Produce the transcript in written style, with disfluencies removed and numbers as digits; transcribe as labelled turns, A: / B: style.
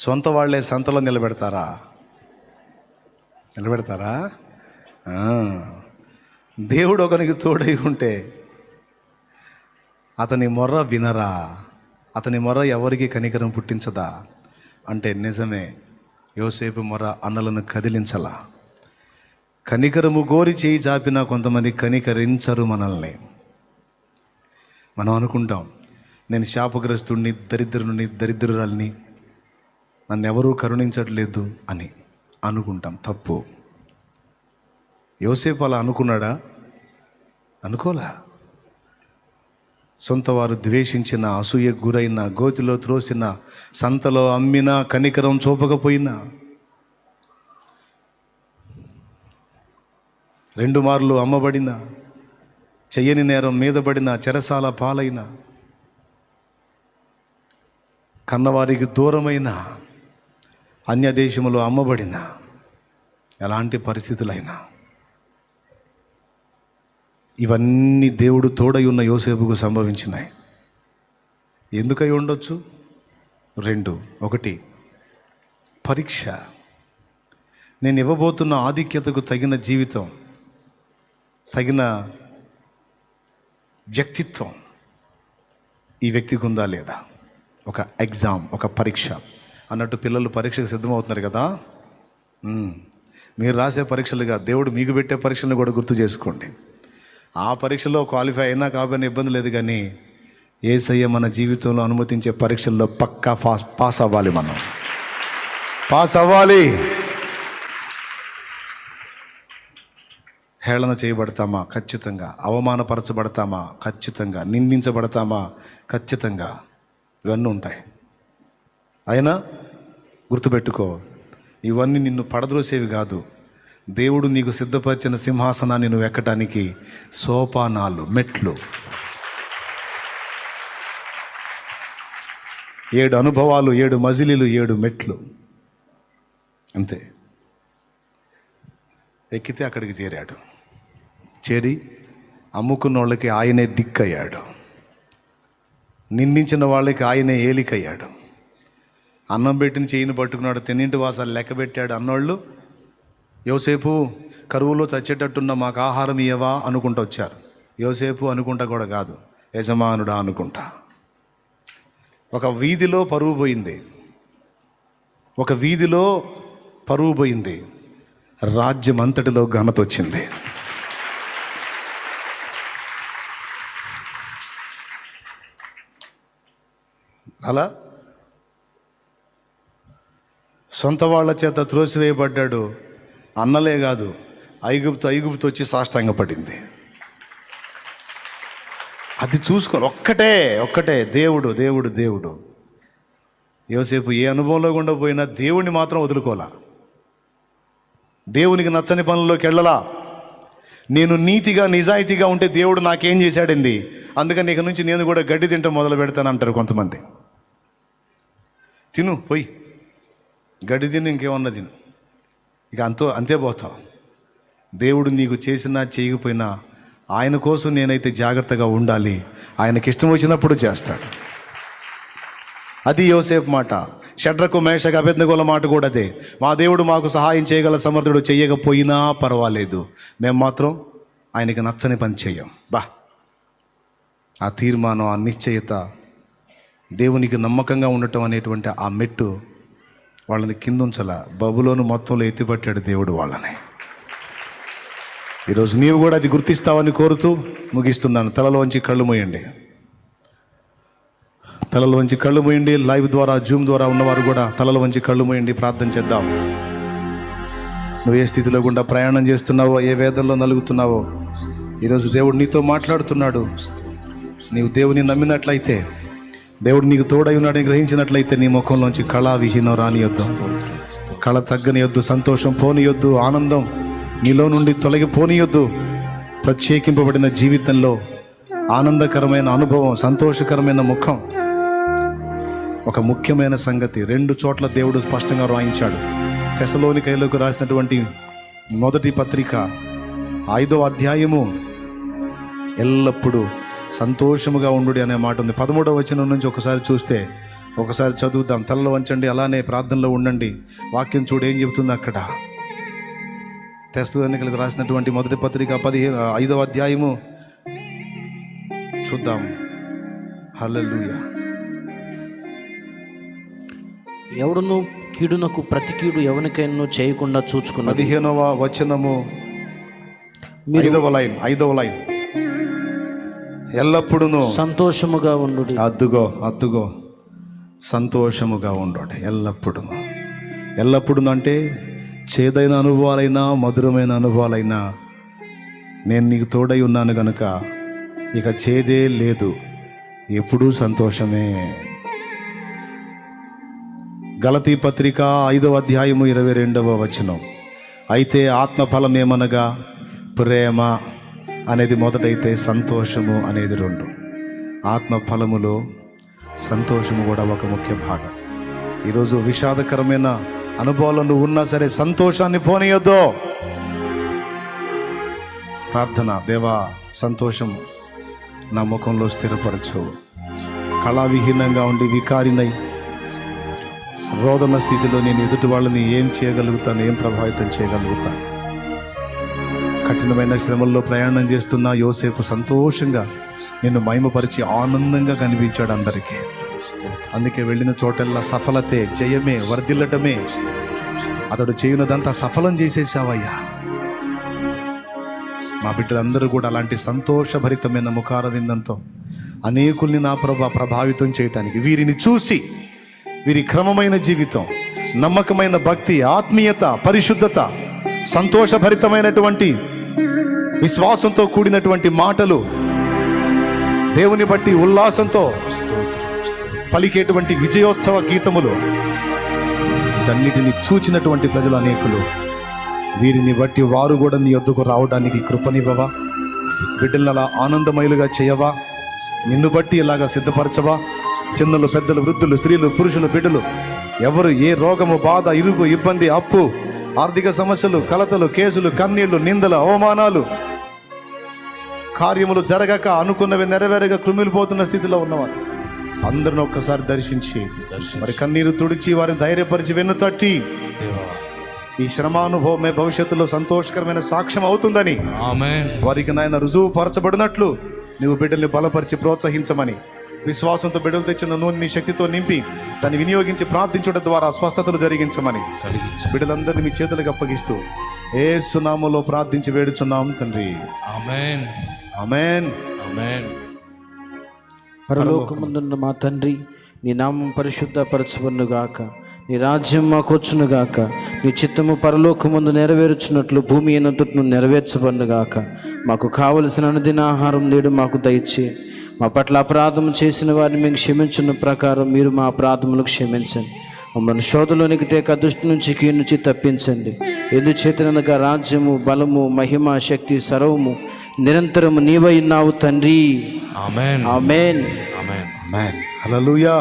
A: సొంత వాళ్ళే సంతలో నిలబెడతారా? దేవుడు ఒకనికి తోడై ఉంటే అతని మొర్ర వినరా? అతని మొర్ర ఎవరికి కనికరం పుట్టించదా? అంటే నిజమే, యోసేపు మొర్ర అన్నలను కదిలించలా. కనికరము గోరి చేయి చాపినా కొంతమంది కనికరించరు మనల్ని. మనం అనుకుంటాం, నేను శాపగ్రస్తుడిని, దరిద్రురాల్ని, నన్ను ఎవరూ కరుణించట్లేదు అని అనుకుంటాం. తప్పు. యోసేపు అలా అనుకున్నాడా? అనుకోలే. సొంత వారు ద్వేషించిన, అసూయ గురైన, గోతిలో త్రోసిన, సంతలో అమ్మినా కనికరం చూపకపోయినా, 2 మార్లు అమ్మబడిన, చెయ్యని నేరం మీద పడిన, చెరసాల పాలైన, కన్నవారికి దూరమైన, అన్యదేశములో అమ్మబడిన, ఎలాంటి పరిస్థితులైనా ఇవన్నీ దేవుడు తోడై ఉన్న యోసేపుకు సంభవించినాయి. ఎందుకై ఉండొచ్చు? 2. 1, పరీక్ష. నేను ఇవ్వబోతున్న ఆధిక్యతకు తగిన జీవితం, తగిన వ్యక్తిత్వం ఈ వ్యక్తికి ఉందా లేదా? ఒక ఎగ్జామ్, ఒక పరీక్ష అన్నట్టు. పిల్లలు పరీక్షకు సిద్ధమవుతున్నారు కదా. మీరు రాసే పరీక్షలుగా దేవుడు మీకు పెట్టే పరీక్షలను కూడా గుర్తు చేసుకోండి. ఆ పరీక్షలో క్వాలిఫై అయినా కాకపోయినా ఇబ్బంది లేదు, కానీ యేసయ్య మన జీవితంలో అనుమతించే పరీక్షల్లో పక్కా పాస్ అవ్వాలి. మనం పాస్ అవ్వాలి. హేళన చేయబడతామా? ఖచ్చితంగా. అవమానపరచబడతామా? ఖచ్చితంగా. నిందించబడతామా? ఖచ్చితంగా. ఇవన్నీ ఉంటాయి. అయినా గుర్తుపెట్టుకో, ఇవన్నీ నిన్ను పడద్రోసేవి కాదు. దేవుడు నీకు సిద్ధపరిచిన సింహాసనాన్ని నువ్వు ఎక్కటానికి సోపానాలు, మెట్లు. 7 అనుభవాలు, 7 మజిలీలు, 7 మెట్లు, అంతే. ఎక్కితే అక్కడికి చేరాడు. చేరి అమ్ముకున్న వాళ్ళకి ఆయనే దిక్కయ్యాడు, నిందించిన వాళ్ళకి ఆయనే ఏలికయ్యాడు. అన్నం పెట్టిన చేయిని పట్టుకున్నాడు, తిన్నింటి వాసాలు లెక్క పెట్టాడు. అన్నోళ్ళు యోసేపు కరువులో చచ్చేటట్టున్న మాకు ఆహారం ఇయ్యవా అనుకుంటూ వచ్చారు. యోసేపు అనుకుంటా కూడా కాదు, యజమానుడా అనుకుంటా. ఒక వీధిలో పరువు పోయింది, రాజ్యం అంతటిలో ఘనత వచ్చింది. అలా సొంత వాళ్ళ చేత త్రోసివేయబడ్డాడు. అన్నలే కాదు, ఐగుప్తు వచ్చి సాష్టాంగపడింది. అది చూసుకో. ఒక్కటే దేవుడు. యోసేపు ఏ అనుభవంలో గుండా పోయినా దేవుణ్ణి మాత్రం వదులుకోలా. దేవునికి నచ్చని పనుల్లోకి వెళ్ళలా. నేను నీతిగా నిజాయితీగా ఉంటే దేవుడు నాకేం చేశాడండి, అందుకని ఇక నుంచి నేను కూడా గడ్డి తింటూ మొదలు పెడతాను అంటారు కొంతమంది. తిను, పోయి గడ్డి తిని, ఇంకేమన్నా తిను, ఇక అంతే పోతావు. దేవుడు నీకు చేసినా చేయకపోయినా ఆయన కోసం నేనైతే జాగ్రత్తగా ఉండాలి. ఆయనకి ఇష్టం వచ్చినప్పుడు చేస్తాడు. అది యోసేపు మాట. షడ్రకు మేషకు అబేద్నెగోల మాట కూడా అదే. మా దేవుడు మాకు సహాయం చేయగల సమర్థుడు, చేయకపోయినా పర్వాలేదు, మేము మాత్రం ఆయనకి నచ్చని పని చెయ్యం. ఆ తీర్మానం, ఆ నిశ్చయత, దేవునికి నమ్మకంగా ఉండటం అనేటువంటి ఆ మెట్టు వాళ్ళని కిందుంచలా. బబులోను మొత్తంలో ఎత్తిపట్టాడు దేవుడు వాళ్ళని. ఈరోజు నీవు కూడా అది గుర్తిస్తావని కోరుతూ ముగిస్తున్నాను. తలలోంచి కళ్ళు మూయండి. లైవ్ ద్వారా, జూమ్ ద్వారా ఉన్నవారు కూడా తలలో వంచి కళ్ళు మూయండి. ప్రార్థన చేద్దాం. నువ్వు ఏ స్థితిలో గుండా ప్రయాణం చేస్తున్నావో, ఏ వేదనలో నలుగుతున్నావో, ఈరోజు దేవుడు నీతో మాట్లాడుతున్నాడు. నీవు దేవుని నమ్మినట్లయితే, దేవుడు నీకు తోడై ఉన్నాడని గ్రహించినట్లయితే, నీ ముఖంలోంచి కళా విహీనం రానియొద్దు, కళ తగ్గనియొద్దు, సంతోషం పోనీయొద్దు, ఆనందం నీలో నుండి తొలగిపోనీయొద్దు. ప్రత్యేకింపబడిన జీవితంలో ఆనందకరమైన అనుభవం, సంతోషకరమైన ముఖం. ఒక ముఖ్యమైన సంగతి 2 చోట్ల దేవుడు స్పష్టంగా రాయించాడు. తెసలోనికైలకు రాసినటువంటి మొదటి పత్రిక 5వ అధ్యాయము ఎల్లప్పుడూ సంతోషముగా ఉండు అనే మాట ఉంది. 13వ వచనం నుంచి ఒకసారి చూస్తే, ఒకసారి చదువుదాం. తలలో వంచండి, అలానే ప్రార్థనలో ఉండండి. వాక్యం చూడు ఏం చెబుతుంది అక్కడ. తెస్సలోనికలకు రాసినటువంటి మొదటి పత్రిక 5వ అధ్యాయము చూద్దాం. హల్లెలూయా.
B: ఎవడును కీడునకు ప్రతి కీడు ఎవరికైనా చేయకుండా చూచుకున్న
A: 15వ వచనము 5వ లైన్ ఎల్లప్పుడూ
B: సంతోషముగా ఉండు.
A: అద్దుగో సంతోషముగా ఉండు. ఎల్లప్పుడూ అంటే చేదైన అనుభవాలైనా మధురమైన అనుభవాలైనా నేను నీకు తోడై ఉన్నాను కనుక ఇక చేదే లేదు, ఎప్పుడూ సంతోషమే. గలతీ పత్రిక 5వ అధ్యాయము 22వ వచనం. అయితే ఆత్మఫలం ఏమనగా ప్రేమ అనేది మొదటైతే సంతోషము అనేది 2. ఆత్మఫలములో సంతోషము కూడా ఒక ముఖ్య భాగం. ఈరోజు విషాదకరమైన అనుభవాలు నువ్వు ఉన్నా సరే సంతోషాన్ని పోనీయొద్దు. ప్రార్థన, దేవా సంతోషం నా ముఖంలో స్థిరపరచు. కళావిహీనంగా ఉండి వికారినై రోదన స్థితిలో నేను ఎదుటి వాళ్ళని ఏం చేయగలుగుతాను, ఏం ప్రభావితం చేయగలుగుతాను? కఠినమైన శ్రమల్లో ప్రయాణం చేస్తున్న యోసేపు సంతోషంగా నిన్ను మహిమపరిచి ఆనందంగా కనిపించాడు అందరికీ. అందుకే వెళ్ళిన చోటల్లా సఫలతే, జయమే, వర్ధిల్లటమే. అతడు చేయనదంతా సఫలం చేసేసావయ్యా. మా బిడ్డలందరూ కూడా అలాంటి సంతోషభరితమైన ముఖార విందంతో అనేకుల్ని నా ప్రభావితం చేయటానికి, వీరిని చూసి వీరి క్రమమైన జీవితం, నమ్మకమైన భక్తి, ఆత్మీయత, పరిశుద్ధత, సంతోషభరితమైనటువంటి విశ్వాసంతో కూడినటువంటి మాటలు, దేవుని బట్టి ఉల్లాసంతో పలికేటువంటి విజయోత్సవ గీతములు, వీటన్నిటిని చూచినటువంటి ప్రజలు అనేకులు. వీరిని బట్టి వారు కూడా నీ వద్దకు రావడానికి కృపనివ్వవా? బిడ్డలను అలా ఆనందమయులుగా చేయవా? నిన్ను బట్టి ఇలాగా సిద్ధపరచవా? చిన్నలు, పెద్దలు, వృద్ధులు, స్త్రీలు, పురుషులు, బిడ్డలు ఎవరు ఏ రోగము, బాధ, ఇరుగు, ఇబ్బంది, అప్పు, ఆర్థిక సమస్యలు, కలతలు, కేసులు, కన్నీళ్లు, నిందలు, అవమానాలు, కార్యములు జరగక అనుకున్నవి నెరవేరగా కృమిలిపోతున్న స్థితిలో ఉన్నవారు అందరిని ఒక్కసారి దర్శించి మరి కన్నీరు తుడిచి వారిని ధైర్యపరిచి వెన్ను తట్టి, ఈ శ్రమానుభవమే భవిష్యత్తులో సంతోషకరమైన సాక్ష్యం అవుతుందని వారికి నాయన రుజువు పరచబడినట్లు నువ్వు బిడ్డల్ని బలపరిచి ప్రోత్సహించమని, విశ్వాసంతో బిడ్డలు తెచ్చిన నూనె నీ శక్తితో నింపి దాన్ని వినియోగించి ప్రార్థించడం ద్వారా స్వస్థతలు జరిగించమని బిడ్డలందరినీ మీ చేతులకు అప్పగిస్తూ యేసు నామములో ప్రార్థించి వేడుచున్నాం తండ్రి.
B: ఆమేన్.
A: ఆమేన్.
B: ఆమేన్. పరలోకమందున్న మా తండ్రి, నీ నామం పరిశుద్ధపరచబడును గాక, నీ రాజ్యం మాకు వచ్చును గాక, నీ చిత్తము పరలోకమందు నెరవేర్చున్నట్లు భూమి అయినంతను నెరవేర్చబడును గాక. మాకు కావలసిన అనుదిన ఆహారం నేడు మాకు దయచే. మా పట్ల అపరాధం చేసిన వారిని మేము క్షమించిన ప్రకారం మీరు మా అపరాధములు క్షమించండి. మమ్మల్ని శోధలోనికి తేక దుష్టు నుంచి కీడు నుంచి తప్పించండి. ఎందుచేతనగా రాజ్యము, బలము, మహిమ, శక్తి సర్వము నిరంతరము నీవై ఉన్నావు తండ్రి. ఆమేన్. ఆమేన్. ఆమేన్.
A: ఆమేన్. హల్లెలూయా.